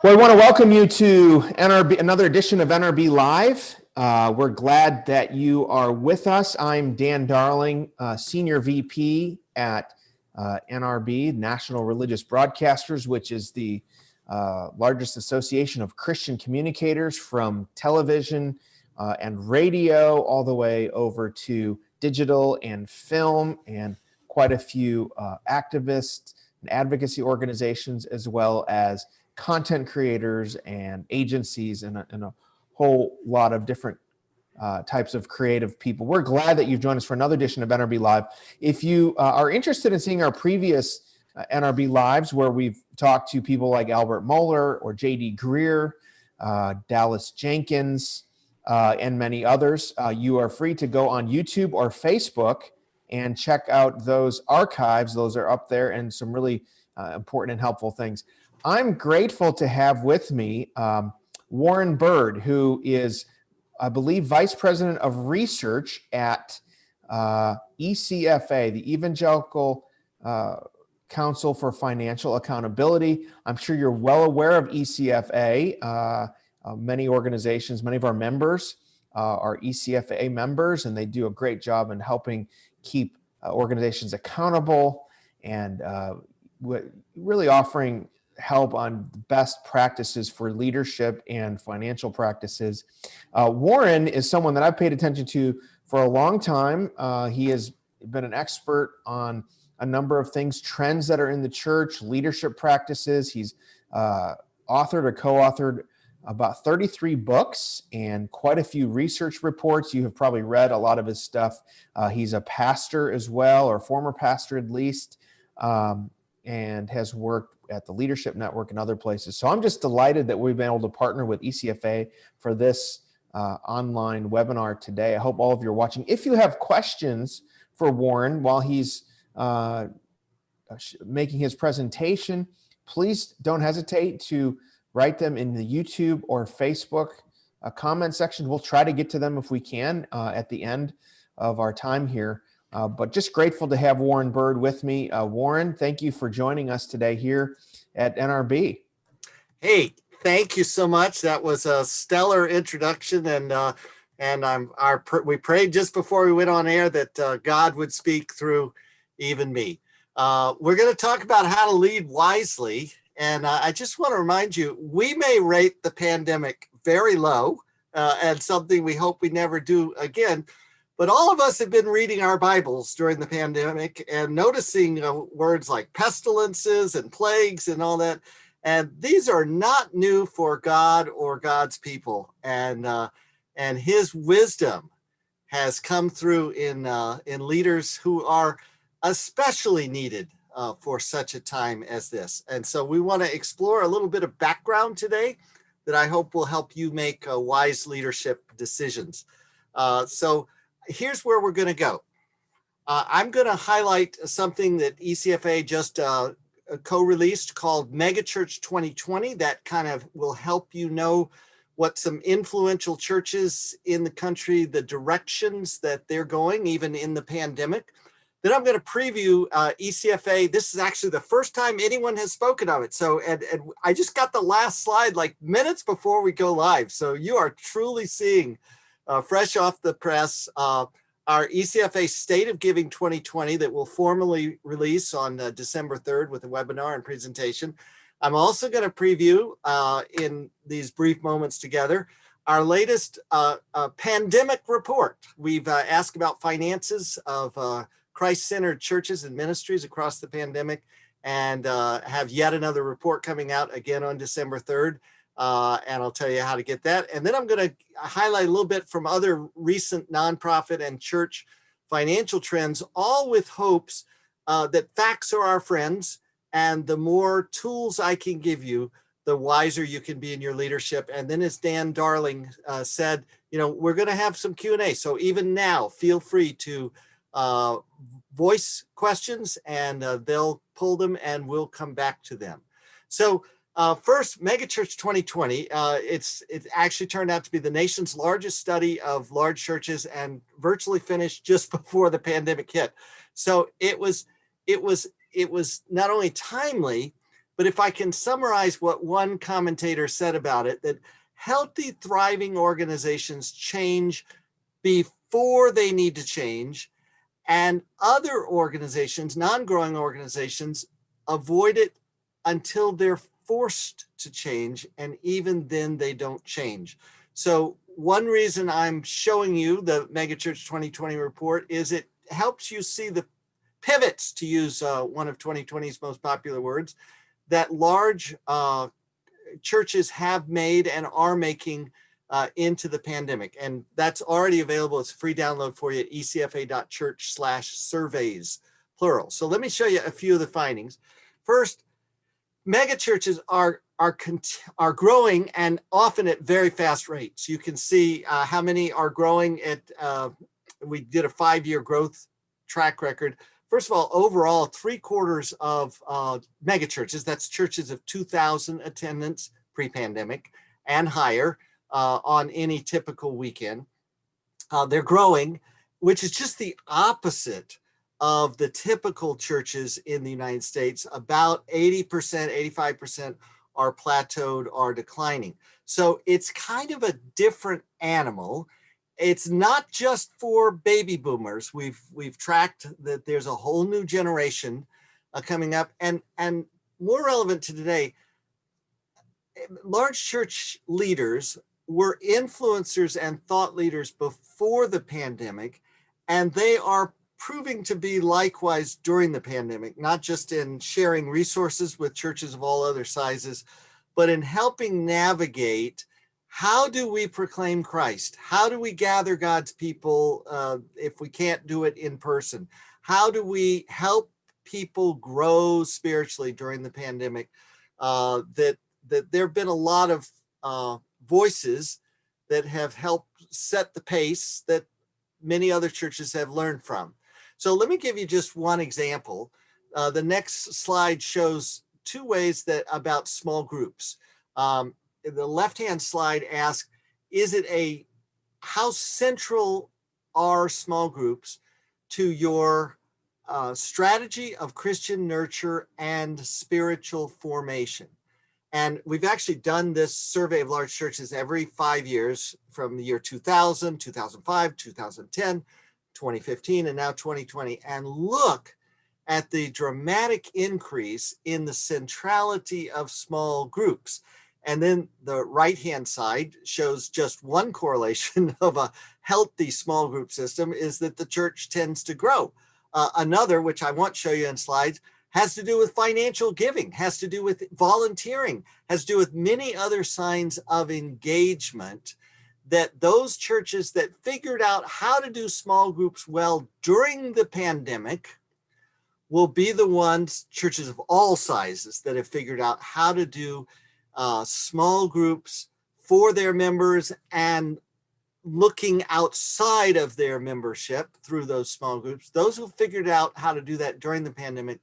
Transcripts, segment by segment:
Well, I want to welcome you to NRB, another edition of NRB Live. We're glad that you are with us. I'm Dan Darling, Senior VP at NRB, National Religious Broadcasters, which is the largest association of Christian communicators from television and radio all the way over to digital and film, and quite a few activists and advocacy organizations, as well as content creators and agencies and a whole lot of different types of creative people. We're glad that you've joined us for another edition of NRB Live. If you are interested in seeing our previous NRB Lives, where we've talked to people like Albert Mohler or J.D. Greer, Dallas Jenkins, and many others, you are free to go on YouTube or Facebook and check out those archives. Those are up there, and some really important and helpful things. I'm grateful to have with me Warren Bird, who is, I believe, Vice President of Research at ECFA, the Evangelical Council for Financial Accountability. I'm sure you're well aware of ECFA. Many organizations, many of our members are ECFA members, and they do a great job in helping keep organizations accountable and really offering help on best practices for leadership and financial practices. Warren is someone that I've paid attention to for a long time. He has been an expert on a number of things, trends that are in the church, leadership practices. He's authored or co-authored about 33 books and quite a few research reports. You have probably read a lot of his stuff. He's a pastor as well, or former pastor at least, and has worked at the Leadership Network and other places. So I'm just delighted that we've been able to partner with ECFA for this online webinar today. I hope all of you are watching. If you have questions for Warren while he's making his presentation, please don't hesitate to write them in the YouTube or Facebook comment section. We'll try to get to them if we can at the end of our time here. But just grateful to have Warren Bird with me. Warren, thank you for joining us today here at NRB. Hey, thank you so much. That was a stellar introduction, and we prayed just before we went on air that God would speak through even me. We're going to talk about how to lead wisely, and I just want to remind you, we may rate the pandemic very low, and something we hope we never do again. But all of us have been reading our Bibles during the pandemic and noticing words like pestilences and plagues and all that. And these are not new for God or God's people. And his wisdom has come through in leaders who are especially needed for such a time as this. And so we want to explore a little bit of background today that I hope will help you make wise leadership decisions. So here's where we're going to go. I'm going to highlight something that ECFA just co-released called Megachurch 2020. That kind of will help you know what some influential churches in the country, the directions that they're going, even in the pandemic. Then I'm going to preview ECFA. This is actually the first time anyone has spoken of it. So, and I just got the last slide like minutes before we go live. So you are truly seeing fresh off the press, our ECFA State of Giving 2020 that will formally release on December 3rd with a webinar and presentation. I'm also going to preview in these brief moments together our latest pandemic report. We've asked about finances of Christ-centered churches and ministries across the pandemic, and have yet another report coming out again on December 3rd. And I'll tell you how to get that. And then I'm going to highlight a little bit from other recent nonprofit and church financial trends, all with hopes that facts are our friends. And the more tools I can give you, the wiser you can be in your leadership. And then, as Dan Darling said, we're going to have some Q&A. So even now, feel free to voice questions, and they'll pull them and we'll come back to them. So first, Megachurch 2020, it actually turned out to be the nation's largest study of large churches and virtually finished just before the pandemic hit. So it was not only timely, But if I can summarize what one commentator said about it, that healthy, thriving organizations change before they need to change, and other organizations, non-growing organizations, avoid it until they're forced to change, and even then they don't change. So one reason I'm showing you the Megachurch 2020 report is it helps you see the pivots, to use one of 2020's most popular words, that large churches have made and are making into the pandemic. And that's already available. It's a free download for you at ecfa.church/surveys, plural. So let me show you a few of the findings. First, mega churches are growing, and often at very fast rates. You can see how many are growing at, we did a 5-year growth track record. First of all, overall, 3/4 of mega churches, that's churches of 2,000 attendance pre-pandemic and higher on any typical weekend, they're growing, which is just the opposite of the typical churches in the United States. About 80%, 85% are plateaued or declining. So it's kind of a different animal. It's not just for baby boomers. We've tracked that there's a whole new generation coming up, and more relevant to today, large church leaders were influencers and thought leaders before the pandemic, and they are proving to be likewise during the pandemic, not just in sharing resources with churches of all other sizes, but in helping navigate, how do we proclaim Christ? How do we gather God's people if we can't do it in person? How do we help people grow spiritually during the pandemic? That there have been a lot of voices that have helped set the pace that many other churches have learned from. So let me give you just one example. The next slide shows 2 ways that about small groups. The left-hand slide asks, how central are small groups to your strategy of Christian nurture and spiritual formation? And we've actually done this survey of large churches every 5 years, from the year 2000, 2005, 2010, 2015, and now 2020. And look at the dramatic increase in the centrality of small groups. And then the right-hand side shows just one correlation of a healthy small group system is that the church tends to grow. Another, which I won't show you in slides, has to do with financial giving, has to do with volunteering, has to do with many other signs of engagement, that those churches that figured out how to do small groups well during the pandemic will be the ones, churches of all sizes, that have figured out how to do small groups for their members and looking outside of their membership through those small groups. Those who figured out how to do that during the pandemic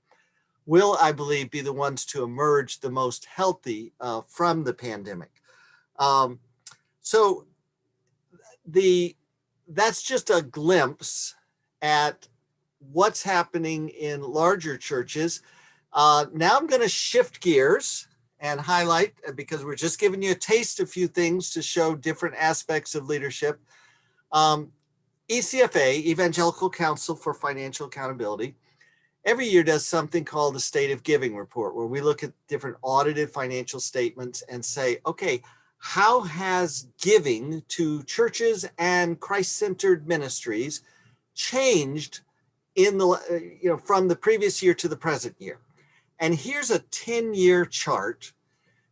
will, I believe, be the ones to emerge the most healthy from the pandemic. So that's just a glimpse at what's happening in larger churches. Now I'm going to shift gears and highlight, because we're just giving you a taste of a few things to show different aspects of leadership. ECFA, Evangelical Council for Financial Accountability, every year does something called the State of Giving Report, where we look at different audited financial statements and say, okay, how has giving to churches and Christ-centered ministries changed in the, from the previous year to the present year? And here's a 10-year chart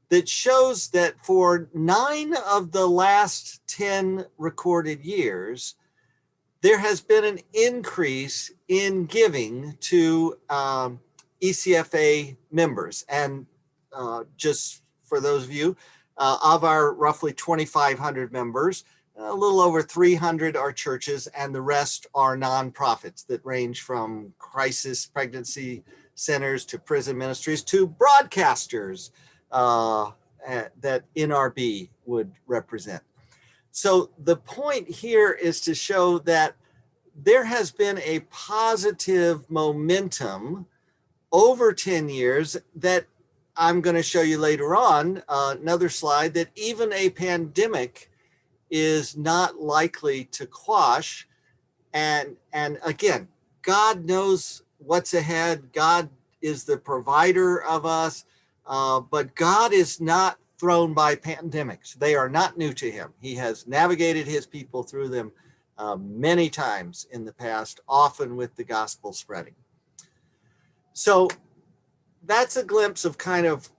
that shows that for 9 of the last 10 recorded years, there has been an increase in giving to ECFA members. And just for those of you, of our roughly 2,500 members, a little over 300 are churches, and the rest are nonprofits that range from crisis pregnancy centers to prison ministries to broadcasters that NRB would represent. So the point here is to show that there has been a positive momentum over 10 years that I'm going to show you later on another slide that even a pandemic is not likely to quash. And again, God knows what's ahead. God is the provider of us, but God is not thrown by pandemics. They are not new to him. He has navigated his people through them many times in the past, often with the gospel spreading. So that's a glimpse of kind of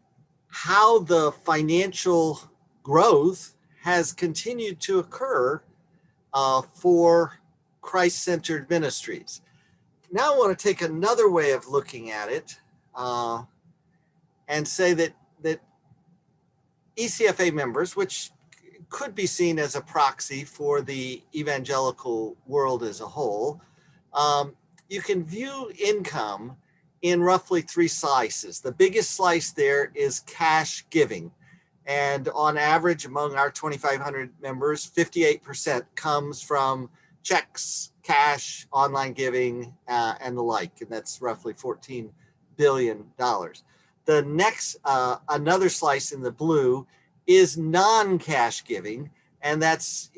how the financial growth has continued to occur for Christ-centered ministries. Now I want to take another way of looking at it and say that ECFA members, which could be seen as a proxy for the evangelical world as a whole, you can view income in roughly three slices. The biggest slice there is cash giving. And on average, among our 2,500 members, 58% comes from checks, cash, online giving, and the like. And that's roughly $14 billion. The next, another slice in the blue is non-cash giving. And that's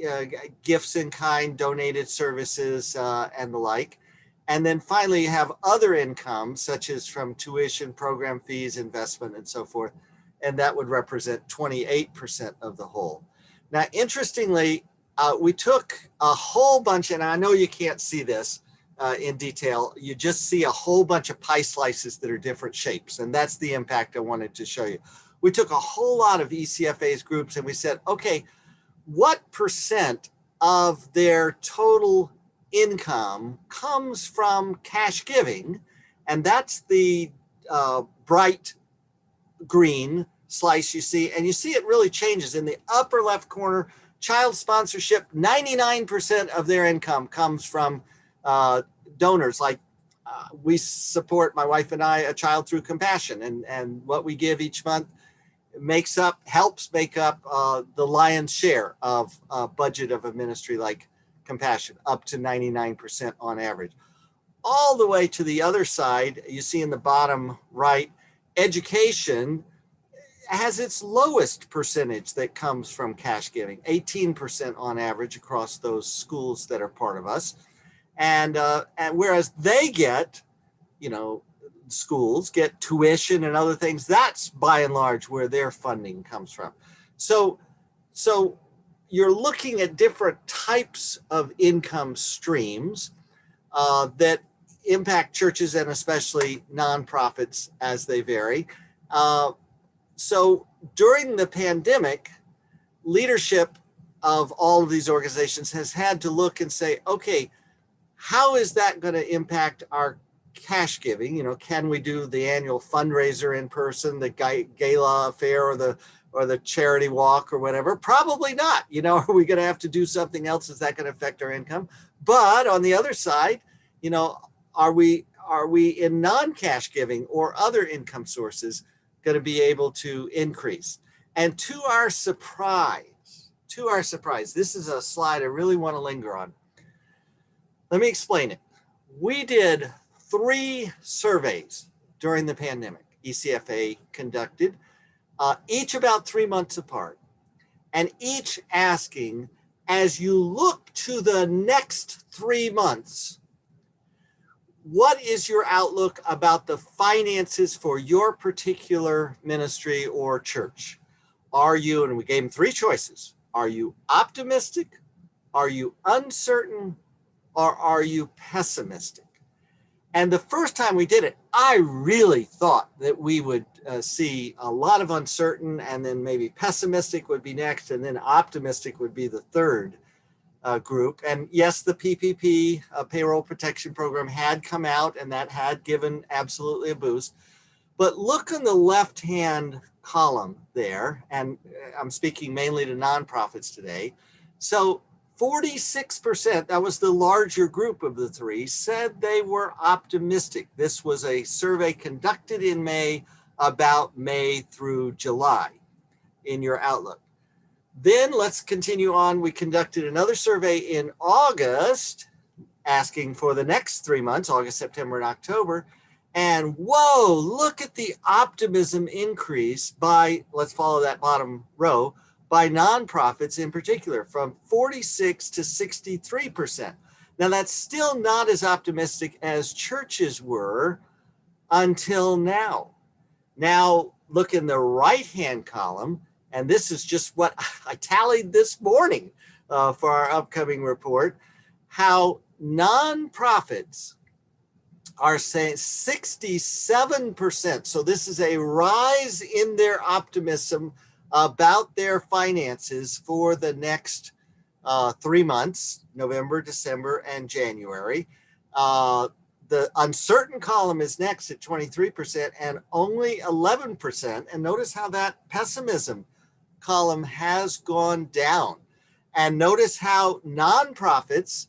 gifts in kind, donated services, and the like. And then finally, you have other income, such as from tuition, program fees, investment, and so forth. And that would represent 28% of the whole. Now, interestingly, we took a whole bunch, and I know you can't see this in detail. You just see a whole bunch of pie slices that are different shapes. And that's the impact I wanted to show you. We took a whole lot of ECFA's groups and we said, okay, what percent of their total income comes from cash giving? And that's the bright green slice you see, and you see it really changes. In the upper left corner, child sponsorship, 99% of their income comes from donors. Like we support, my wife and I, a Child Through Compassion, and what we give each month helps make up the lion's share of budget of a ministry like Compassion, up to 99% on average. All the way to the other side, you see in the bottom right, education has its lowest percentage that comes from cash giving, 18% on average across those schools that are part of us. And whereas they get, schools get tuition and other things, that's by and large where their funding comes from. So you're looking at different types of income streams that impact churches and especially nonprofits as they vary. So during the pandemic, leadership of all of these organizations has had to look and say, okay, how is that going to impact our cash giving? Can we do the annual fundraiser in person, the gala affair, or the charity walk or whatever? Probably not. Are we going to have to do something else? Is that going to affect our income? But on the other side, are we in non-cash giving or other income sources going to be able to increase? And to our surprise, this is a slide I really want to linger on. Let me explain it. We did 3 surveys during the pandemic, ECFA conducted, each about 3 months apart, and each asking, as you look to the next 3 months, what is your outlook about the finances for your particular ministry or church? Are you, and we gave them 3 choices, are you optimistic, are you uncertain, or are you pessimistic? And the first time we did it, I really thought that we would see a lot of uncertain, and then maybe pessimistic would be next, and then optimistic would be the third group. And yes, the PPP payroll protection program had come out, and that had given absolutely a boost. But look on the left-hand column there, and I'm speaking mainly to nonprofits today. So 46%, that was the larger group of the 3, said they were optimistic. This was a survey conducted in May, about May through July in your outlook. Then let's continue on. We conducted another survey in August, asking for the next 3 months, August, September, and October. And whoa, look at the optimism increase by, let's follow that bottom row, by nonprofits in particular, from 46 to 63%. Now, that's still not as optimistic as churches were until now. Now, look in the right-hand column, and this is just what I tallied this morning for our upcoming report, how nonprofits are saying 67%. So this is a rise in their optimism about their finances for the next 3 months, November, December, and January. The uncertain column is next at 23% and only 11%. And notice how that pessimism column has gone down. And notice how nonprofits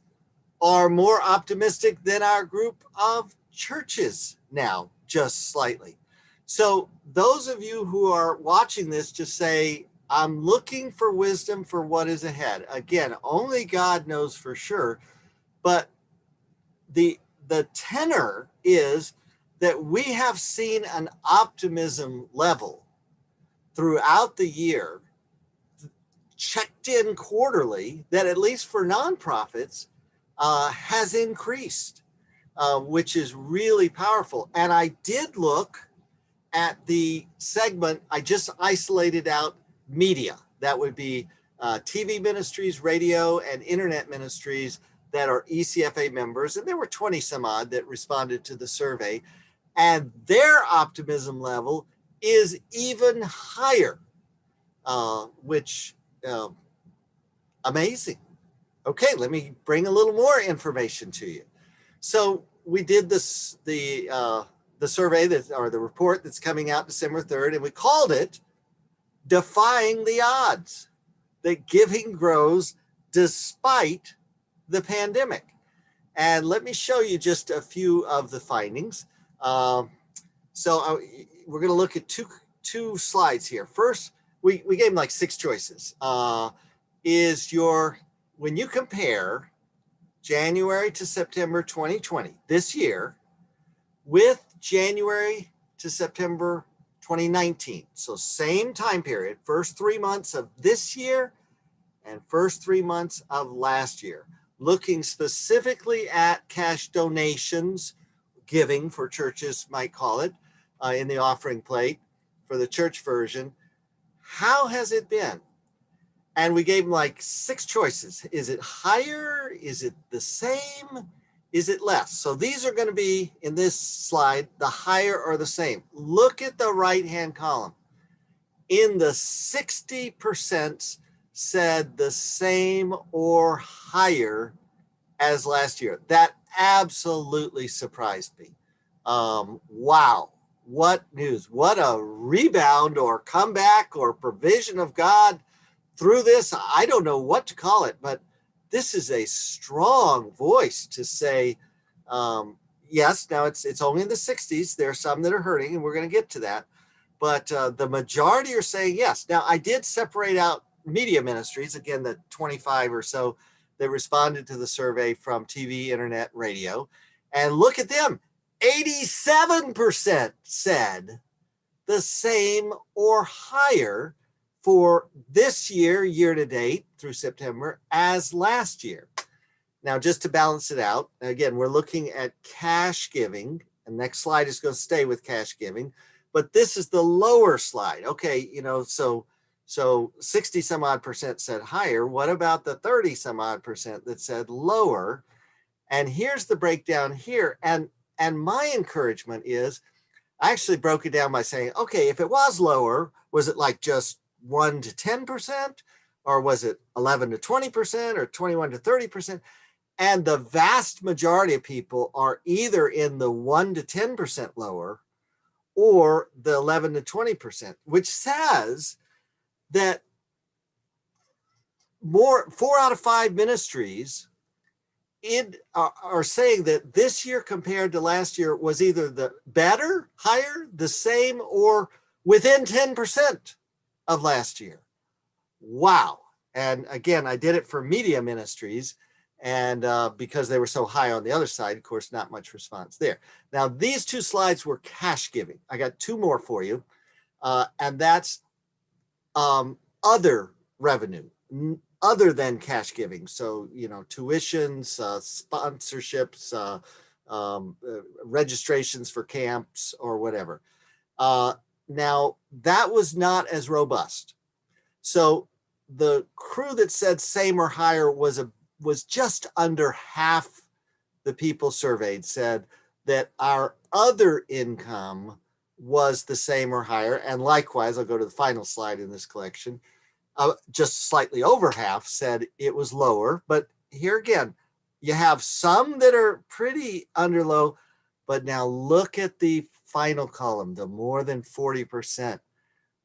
are more optimistic than our group of churches now, just slightly. So those of you who are watching this, just say, I'm looking for wisdom for what is ahead. Again, only God knows for sure, but the tenor is that we have seen an optimism level throughout the year, checked in quarterly, that at least for nonprofits has increased, which is really powerful. And I did look at the segment, I just isolated out media. That would be TV ministries, radio, and internet ministries that are ECFA members. And there were 20 some odd that responded to the survey. And their optimism level is even higher, which amazing. Okay, let me bring a little more information to you. So we did this, the survey or the report that's coming out December 3rd, and we called it Defying the Odds, that giving grows despite the pandemic. And let me show you just a few of the findings. We're going to look at two slides here. First, we gave them like 6 choices. When you compare January to September 2020, this year, with January to September 2019, so same time period, first 3 months of this year and first 3 months of last year, looking specifically at cash donations, giving for churches might call it, in the offering plate for the church version, how has it been? And we gave them like 6 choices. Is it higher? Is it the same? Is it less? So these are going to be, in this slide, the higher or the same. Look at the right-hand column. In the 60% said the same or higher as last year. That absolutely surprised me. Wow, what news. What a rebound or comeback or provision of God through this. I don't know what to call it, but this is a strong voice to say, yes, now it's only in the 60s. There are some that are hurting, and we're going to get to that. But the majority are saying yes. Now, I did separate out media ministries, again, the 25 or so that responded to the survey from TV, internet, radio. And look at them. 87% said the same or higher for this year, year to date through September, as last year. Now, just to balance it out, again, we're looking at cash giving, and next slide is going to stay with cash giving, but this is the lower slide. Okay, so 60 some odd percent said higher. What about the 30 some odd percent that said lower? And here's the breakdown here. And my encouragement is, I actually broke it down by saying, okay, if it was lower, was it like just 1 to 10%, or was it 11 to 20%, or 21 to 30%? And the vast majority of people are either in the 1 to 10% lower or the 11 to 20%, which says that 4 out of 5 ministries are saying that this year compared to last year was either the better, higher, the same, or within 10% of last year. Wow. And again, I did it for media ministries, And because they were so high on the other side, of course, not much response there. Now, these two slides were cash giving. I got two more for you, and that's other revenue, other than cash giving. So, tuitions, sponsorships, registrations for camps or whatever. Now, that was not as robust. So the crew that said same or higher was just under half the people surveyed said that our other income was the same or higher. And likewise, I'll go to the final slide in this collection, just slightly over half said it was lower. But here again, you have some that are pretty under low, but now look at the final column, the more than 40%.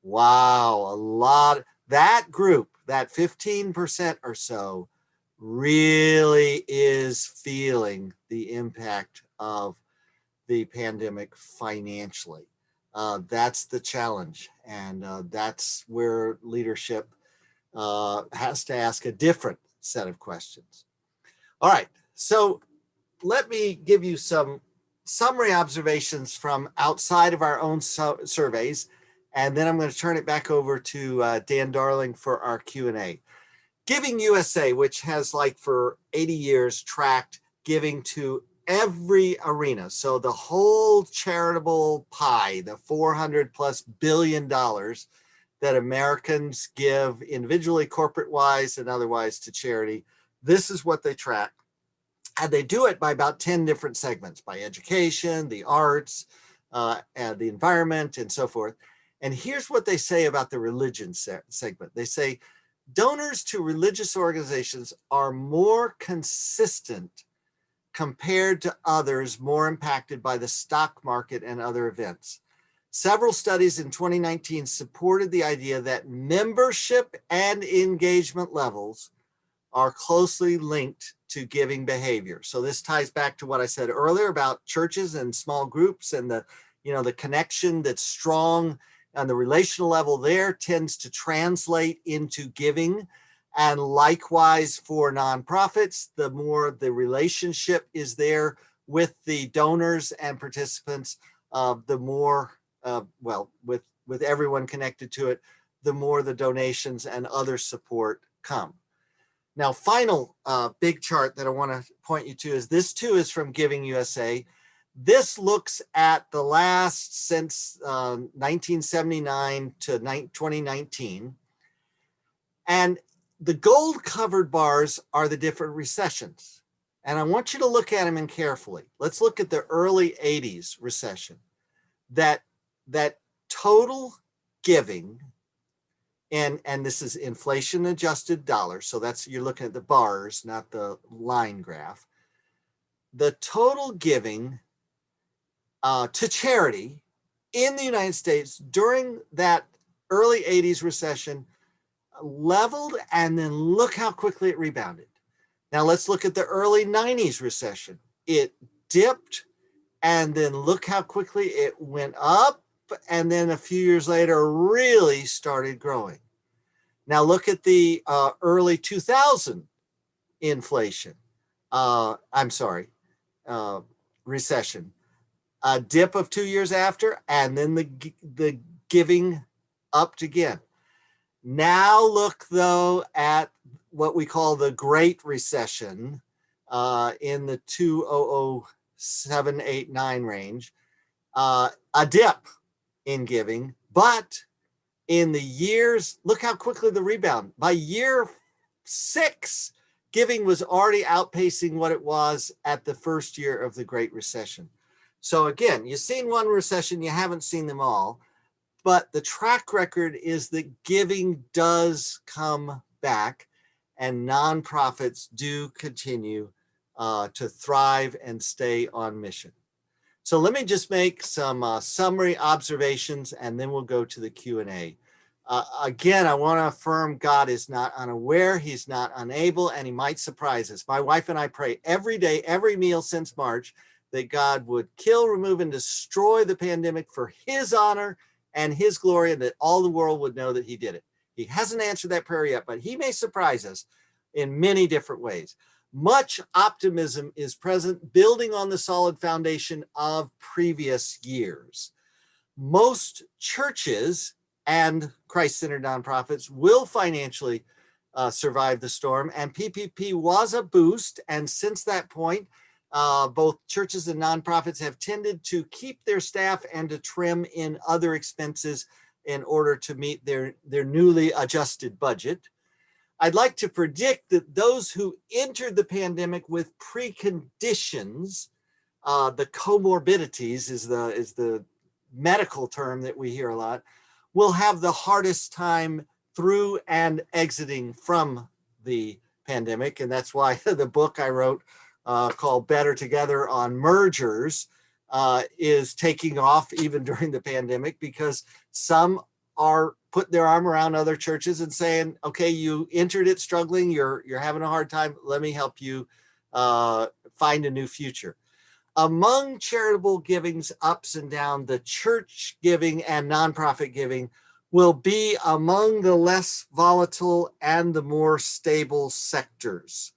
Wow, a lot. That group, that 15% or so, really is feeling the impact of the pandemic financially. That's the challenge. And that's where leadership has to ask a different set of questions. All right, so let me give you some summary observations from outside of our own surveys, and then I'm going to turn it back over to Dan Darling for our Q&A. Giving USA, which has for 80 years tracked giving to every arena, so the whole charitable pie, the $400+ billion that Americans give individually, corporate-wise, and otherwise to charity, this is what they track. And they do it by about 10 different segments, by education, the arts, and the environment, and so forth. And here's what they say about the religion segment. They say, donors to religious organizations are more consistent compared to others more impacted by the stock market and other events. Several studies in 2019 supported the idea that membership and engagement levels are closely linked to giving behavior. So this ties back to what I said earlier about churches and small groups, and the connection that's strong on the relational level there tends to translate into giving. And likewise for nonprofits, the more the relationship is there with the donors and participants, the more, with everyone connected to it, the more the donations and other support come. Now, final big chart that I want to point you to is this too is from Giving USA. This looks at the last since 1979 to 2019. And the gold covered bars are the different recessions. And I want you to look at them carefully. Let's look at the early 80s recession. That total giving, and this is inflation adjusted dollars. So you're looking at the bars, not the line graph. The total giving to charity in the United States during that early 80s recession leveled, and then look how quickly it rebounded. Now let's look at the early 90s recession. It dipped, and then look how quickly it went up, and then a few years later really started growing. Now look at the early 2000 inflation. Recession. A dip of 2 years after, and then the giving upped again. Now look, though, at what we call the Great Recession in the 2007, 8, 9 range. A dip in giving, but in the years, look how quickly the rebound. By year 6, giving was already outpacing what it was at the first year of the Great Recession. So again, you've seen one recession, you haven't seen them all. But the track record is that giving does come back, and nonprofits do continue to thrive and stay on mission. So let me just make some summary observations, and then we'll go to the Q&A. Again, I want to affirm God is not unaware, he's not unable, and he might surprise us. My wife and I pray every day, every meal since March, that God would kill, remove, and destroy the pandemic for his honor and his glory, and that all the world would know that he did it. He hasn't answered that prayer yet, but he may surprise us in many different ways. Much optimism is present, building on the solid foundation of previous years. Most churches and Christ-centered nonprofits will financially survive the storm, and PPP was a boost. And since that point, both churches and nonprofits have tended to keep their staff and to trim in other expenses in order to meet their newly adjusted budget. I'd like to predict that those who entered the pandemic with preconditions, the comorbidities is the medical term that we hear a lot, will have the hardest time through and exiting from the pandemic. And that's why the book I wrote called Better Together on mergers is taking off even during the pandemic, because some are putting their arm around other churches and saying, okay, you entered it struggling, you're having a hard time, let me help you find a new future. Among charitable giving's ups and downs, the church giving and nonprofit giving will be among the less volatile and the more stable sectors.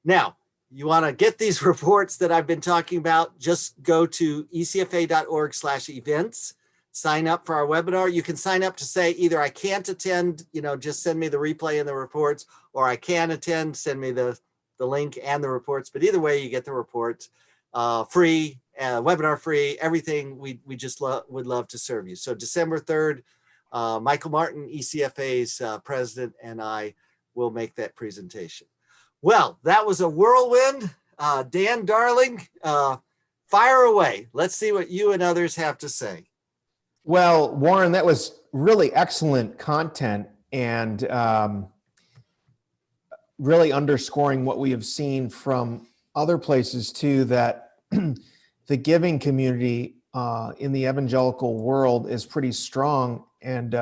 Now, you want to get these reports that I've been talking about, just go to ecfa.org/events, sign up for our webinar. You can sign up to say either I can't attend, just send me the replay and the reports, or I can attend, send me the link and the reports. But either way, you get the reports free, webinar free, everything. We just would love to serve you. So December 3rd, Michael Martin, ECFA's president, and I will make that presentation. Well, that was a whirlwind. Dan Darling, fire away. Let's see what you and others have to say. Well, Warren, that was really excellent content, and really underscoring what we have seen from other places too, that the giving community in the evangelical world is pretty strong, and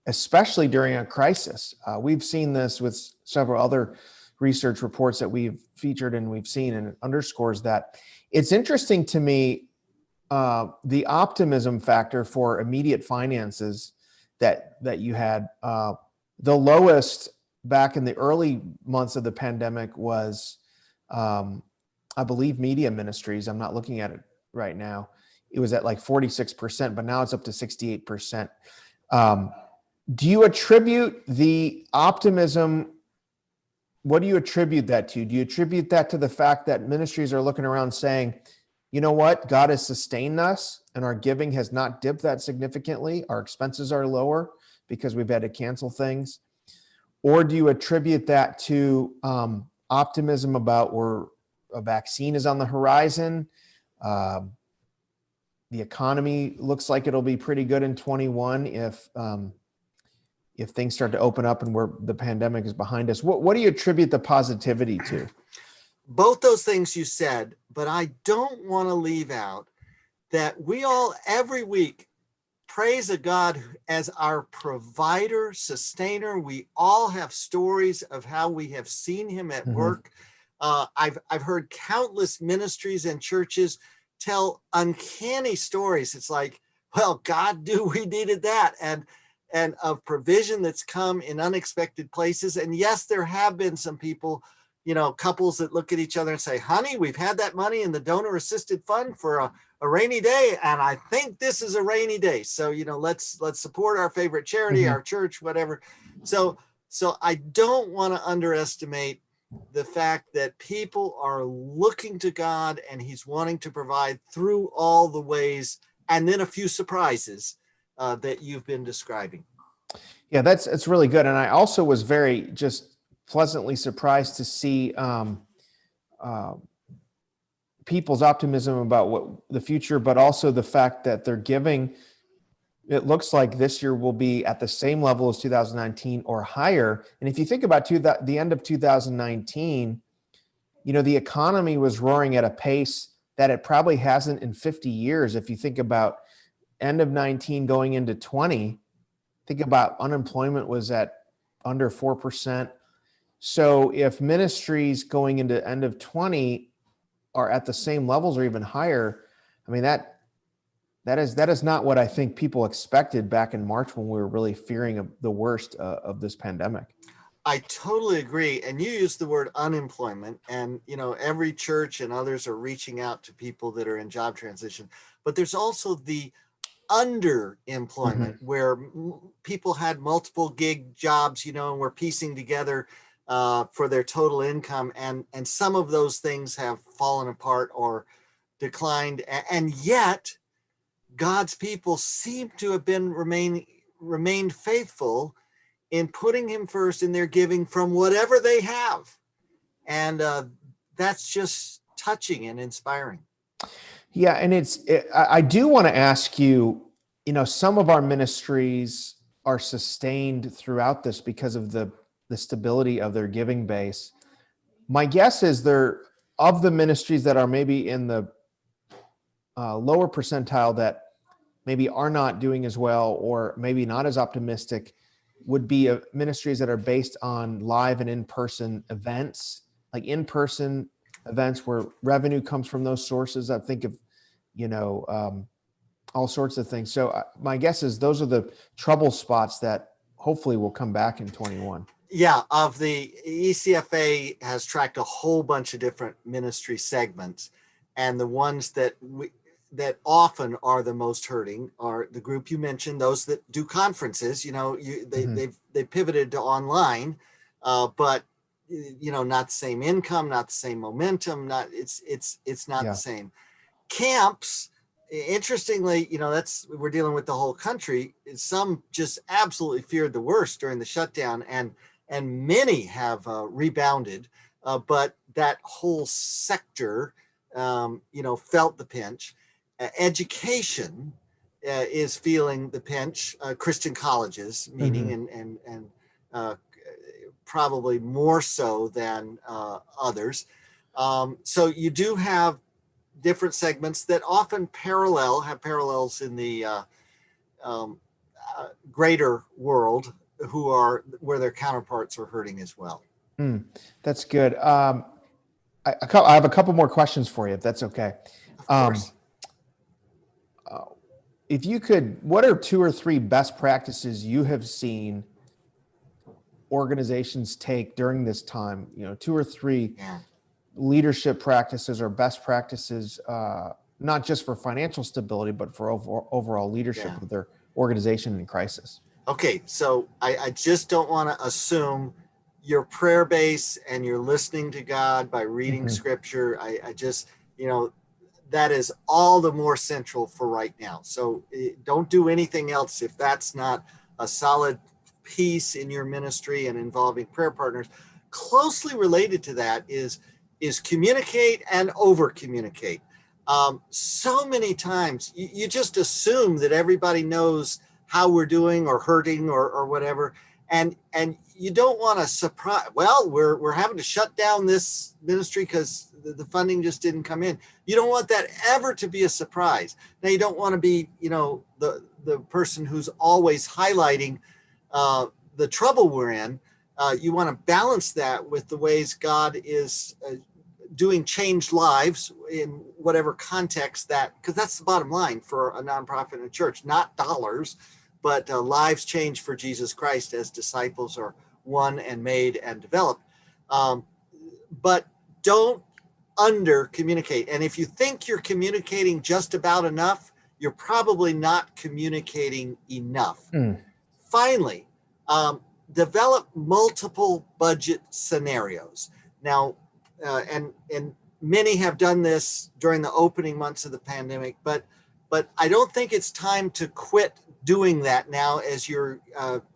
especially during a crisis. We've seen this with several other research reports that we've featured and we've seen, and it underscores that. It's interesting to me, the optimism factor for immediate finances that you had. The lowest back in the early months of the pandemic was, I believe, media ministries. I'm not looking at it right now. It was at like 46%, but now it's up to 68%. Do you attribute the optimism? What do you attribute that to? Do you attribute that to the fact that ministries are looking around saying, you know what, God has sustained us and our giving has not dipped that significantly. Our expenses are lower because we've had to cancel things. Or do you attribute that to optimism about where a vaccine is on the horizon? The economy looks like it'll be pretty good in 21 if things start to open up and where the pandemic is behind us. What do you attribute the positivity to? Both those things you said, but I don't want to leave out that we all every week praise a God as our provider, sustainer. We all have stories of how we have seen him at work. I've heard countless ministries and churches tell uncanny stories. It's like, well, God knew we needed that, and of provision that's come in unexpected places. And yes, there have been some people, couples that look at each other and say, honey, we've had that money in the donor assisted fund for a rainy day, and I think this is a rainy day. So, let's support our favorite charity, our church, whatever. So I don't want to underestimate the fact that people are looking to God and he's wanting to provide through all the ways, and then a few surprises that you've been describing. Yeah, it's really good. And I also was very just pleasantly surprised to see people's optimism about what the future, but also the fact that they're giving. It looks like this year will be at the same level as 2019 or higher. And if you think about the end of 2019, the economy was roaring at a pace that it probably hasn't in 50 years. If you think about end of 19 going into 20, think about unemployment was at under 4%. So if ministries going into end of 20 are at the same levels or even higher, I mean, that is not what I think people expected back in March when we were really fearing the worst of this pandemic. I totally agree. And you use the word unemployment, and every church and others are reaching out to people that are in job transition. But there's also the underemployment where people had multiple gig jobs, and were piecing together for their total income, and some of those things have fallen apart or declined, and yet God's people seem to have been remained faithful in putting him first in their giving from whatever they have. And that's just touching and inspiring. Yeah. And I do want to ask you, some of our ministries are sustained throughout this because of the stability of their giving base. My guess is of the ministries that are maybe in the lower percentile that maybe are not doing as well, or maybe not as optimistic, would be ministries that are based on live and in-person events, like in-person events where revenue comes from those sources. I think of, all sorts of things. So my guess is those are the trouble spots that hopefully will come back in 21. Yeah, of the ECFA has tracked a whole bunch of different ministry segments, and the ones that often are the most hurting are the group you mentioned, those that do conferences. They pivoted to online, but not the same income, not the same momentum, it's not the same. Camps, interestingly, we're dealing with the whole country. Some just absolutely feared the worst during the shutdown, and many have rebounded, but that whole sector felt the pinch. Education is feeling the pinch. Christian colleges, meaning, and probably more so than others. So you do have different segments that often have parallels in the greater world, where their counterparts are hurting as well. That's good. I have a couple more questions for you, if that's okay. Of course. If you could, what are 2 or 3 best practices you have seen organizations take during this time? 2 or 3 leadership practices or best practices, not just for financial stability, but for overall leadership of their organization in crisis. Okay, so I just don't want to assume your prayer base and you're listening to God by reading scripture. I just, that is all the more central for right now. So don't do anything else if that's not a solid piece in your ministry and involving prayer partners. Closely related to that is communicate and over communicate. So many times you just assume that everybody knows how we're doing or hurting or whatever. And you don't want to surprise. Well, we're having to shut down this ministry because the funding just didn't come in. You don't want that ever to be a surprise. Now, you don't want to be, the person who's always highlighting the trouble we're in. You want to balance that with the ways God is doing changed lives in whatever context because that's the bottom line for a nonprofit and a church, not dollars, but lives changed for Jesus Christ as disciples are won and made and developed. But don't under communicate. And if you think you're communicating just about enough, you're probably not communicating enough. Finally, develop multiple budget scenarios. Now, and many have done this during the opening months of the pandemic, but I don't think it's time to quit doing that now as you're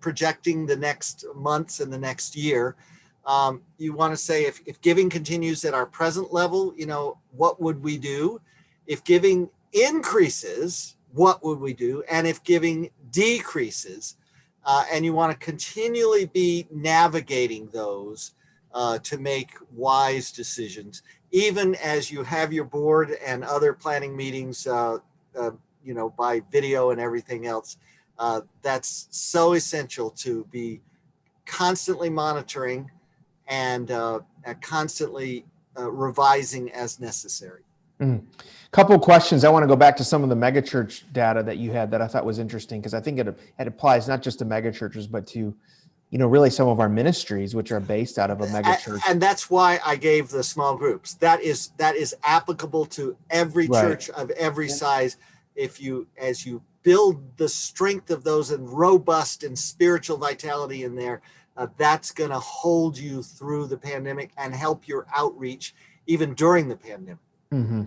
projecting the next months and the next year. You want to say, if giving continues at our present level, what would we do? If giving increases, what would we do? And if giving decreases, and you want to continually be navigating those to make wise decisions, even as you have your board and other planning meetings, by video and everything else. That's so essential to be constantly monitoring and constantly revising as necessary. Couple of questions. I want to go back to some of the megachurch data that you had that I thought was interesting, because I think it applies not just to megachurches, but to really some of our ministries, which are based out of a mega church. And that's why I gave the small groups. That is applicable to every Right. church of every size. As you build the strength of those and robust and spiritual vitality in there, that's going to hold you through the pandemic and help your outreach even during the pandemic. Mm-hmm.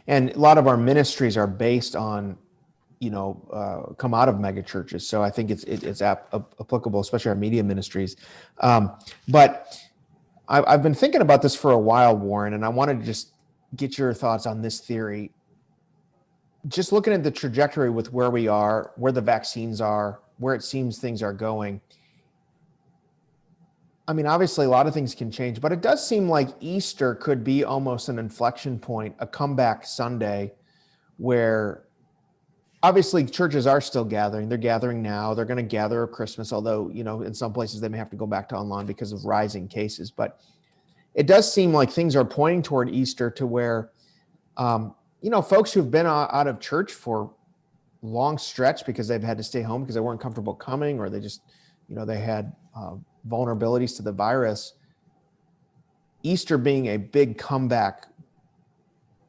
And a lot of our ministries are based on, come out of mega churches. So I think it's applicable, especially our media ministries. But I've been thinking about this for a while, Warren, and I wanted to just get your thoughts on this theory. Just looking at the trajectory with where we are, where the vaccines are, where it seems things are going. I mean, obviously a lot of things can change, but it does seem like Easter could be almost an inflection point, a comeback Sunday, where obviously churches are still gathering. They're gathering now. They're going to gather at Christmas, although, in some places they may have to go back to online because of rising cases. But it does seem like things are pointing toward Easter to where, folks who've been out of church for a long stretch because they've had to stay home because they weren't comfortable coming, or they just, they had vulnerabilities to the virus. Easter being a big comeback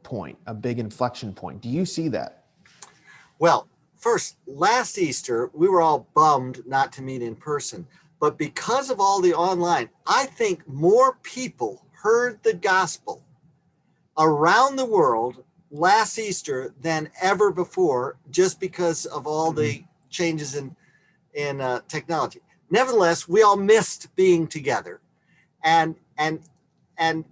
point, a big inflection point. Do you see that? Well, first, last Easter, we were all bummed not to meet in person. But because of all the online, I think more people heard the gospel around the world last Easter than ever before, just because of all the changes in technology. Nevertheless, we all missed being together, and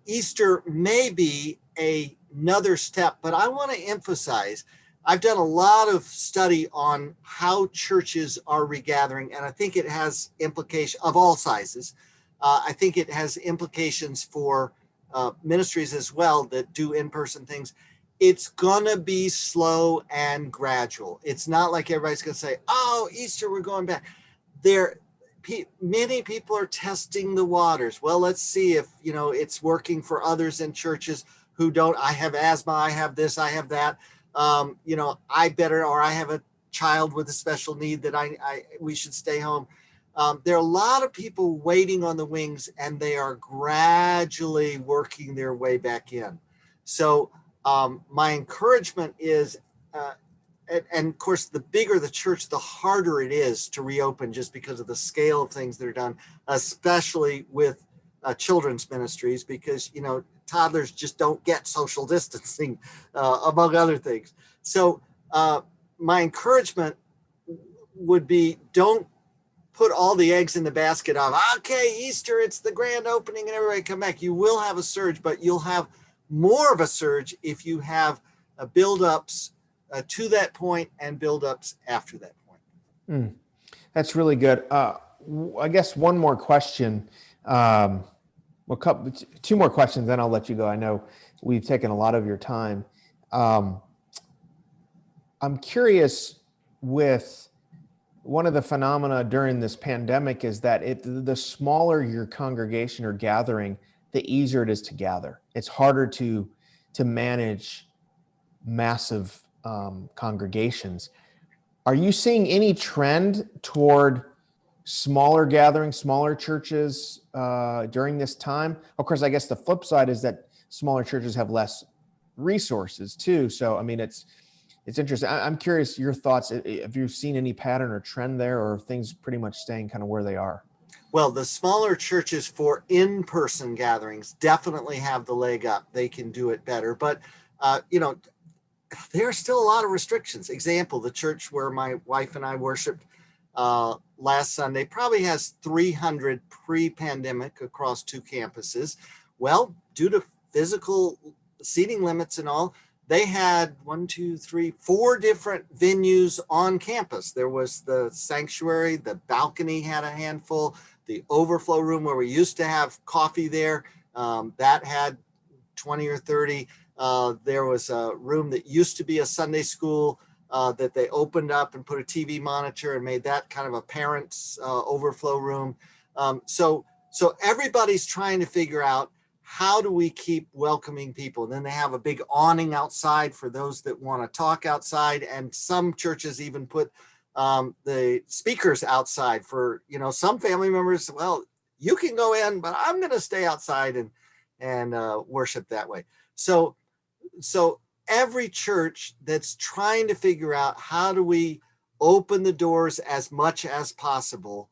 Easter may be another step. But I want to emphasize, I've done a lot of study on how churches are regathering, and I think it has implications of all sizes. I think it has implications for ministries as well that do in-person things. It's going to be slow and gradual. It's not like everybody's going to say, oh, Easter, we're going back. Many people are testing the waters. Well, let's see if, it's working for others in churches who don't. I have asthma, I have this, I have that. I have a child with a special need that we should stay home. There are a lot of people waiting on the wings, and they are gradually working their way back in. So my encouragement is, and of course, the bigger the church, the harder it is to reopen, just because of the scale of things that are done, especially with children's ministries, because, toddlers just don't get social distancing, among other things. So my encouragement would be, don't put all the eggs in the basket of, okay, Easter, it's the grand opening and everybody come back. You will have a surge, but you'll have more of a surge if you have build-ups to that point and build-ups after that point. That's really good. I guess one more question. Two more questions, then I'll let you go. I know we've taken a lot of your time. I'm curious, with one of the phenomena during this pandemic is that the smaller your congregation or gathering, the easier it is to gather. It's harder to manage massive congregations. Are you seeing any trend toward smaller gatherings, smaller churches during this time? Of course, I guess the flip side is that smaller churches have less resources too. So, I mean, it's interesting. I'm curious your thoughts. Have you seen any pattern or trend there, or are things pretty much staying kind of where they are? Well, the smaller churches for in-person gatherings definitely have the leg up. They can do it better. But, there are still a lot of restrictions. Example, the church where my wife and I worshiped last Sunday probably has 300 pre-pandemic across 2 campuses. Well, due to physical seating limits and all, they had 4 different venues on campus. There was the sanctuary, the balcony had a handful, the overflow room where we used to have coffee there, that had 20 or 30. There was a room that used to be a Sunday school that they opened up and put a TV monitor and made that kind of a parents' overflow room. So everybody's trying to figure out, how do we keep welcoming people? And then they have a big awning outside for those that want to talk outside. And some churches even put the speakers outside for, some family members. Well, you can go in, but I'm going to stay outside and worship that way. So every church that's trying to figure out how do we open the doors as much as possible,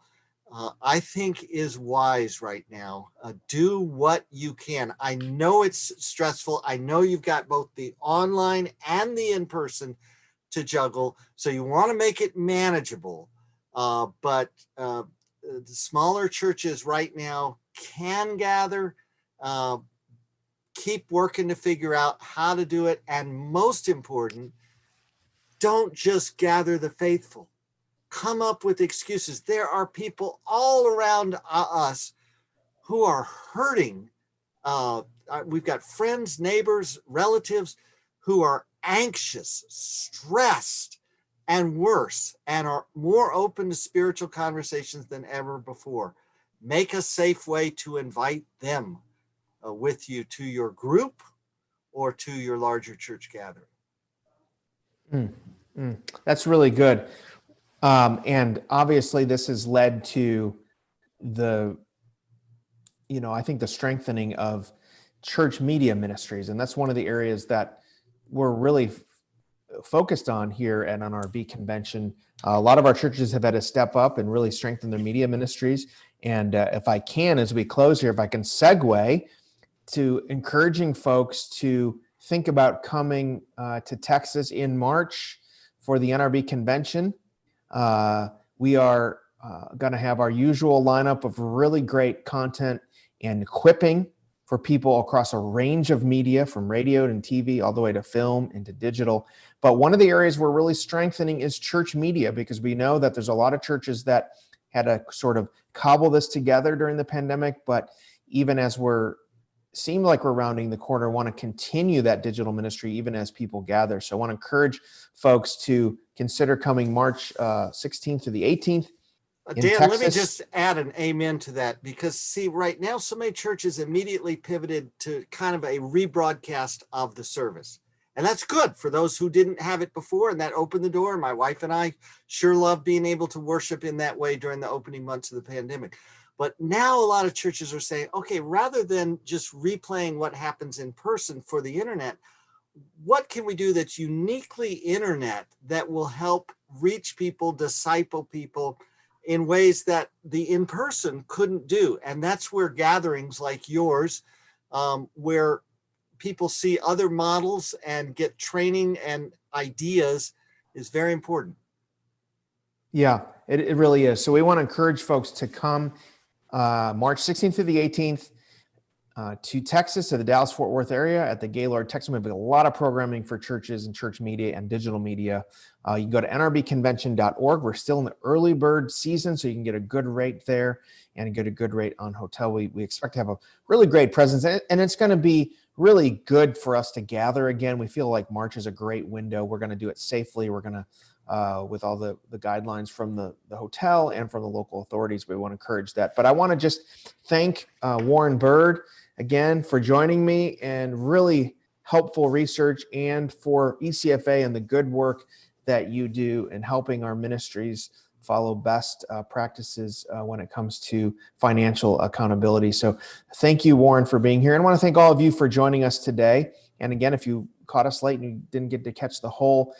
I think is wise right now. Do what you can. I know it's stressful. I know you've got both the online and the in-person to juggle. So you want to make it manageable. But the smaller churches right now can gather, keep working to figure out how to do it. And most important, don't just gather the faithful. Come up with excuses. There are people all around us who are hurting. We've got friends, neighbors, relatives who are anxious, stressed, and worse, and are more open to spiritual conversations than ever before. Make a safe way to invite them with you to your group or to your larger church gathering. That's really good. And obviously this has led to I think the strengthening of church media ministries. And that's one of the areas that we're really focused on here at NRB convention. A lot of our churches have had to step up and really strengthen their media ministries. And if I can, as we close here, if I can segue to encouraging folks to think about coming to Texas in March for the NRB convention. We are going to have our usual lineup of really great content and equipping for people across a range of media, from radio and TV all the way to film and to digital. But one of the areas we're really strengthening is church media, because we know that there's a lot of churches that had to sort of cobble this together during the pandemic. But even as seem like we're rounding the corner, want to continue that digital ministry even as people gather. So I want to encourage folks to consider coming March 16th to the 18th. Dan, Texas. let me just add an amen to that, because see, right now, so many churches immediately pivoted to kind of a rebroadcast of the service. And that's good for those who didn't have it before, and that opened the door. My wife and I sure love being able to worship in that way during the opening months of the pandemic. But now a lot of churches are saying, okay, rather than just replaying what happens in person for the internet, what can we do that's uniquely internet that will help reach people, disciple people in ways that the in-person couldn't do? And that's where gatherings like yours, where people see other models and get training and ideas, is very important. Yeah, it really is. So we want to encourage folks to come March 16th to the 18th to Texas, to the Dallas-Fort Worth area at the Gaylord Texas. We have a lot of programming for churches and church media and digital media. You can go to nrbconvention.org. We're still in the early bird season, so you can get a good rate there and get a good rate on hotel. We expect to have a really great presence, and it's going to be really good for us to gather again. We feel like March is a great window. We're going to do it safely. We're going to, with all the guidelines from the hotel and from the local authorities, we want to encourage that. But I want to just thank Warren Bird again for joining me, and really helpful research, and for ECFA and the good work that you do in helping our ministries follow best practices when it comes to financial accountability. So thank you, Warren, for being here. And I want to thank all of you for joining us today. And again, if you caught us late and you didn't get to catch the whole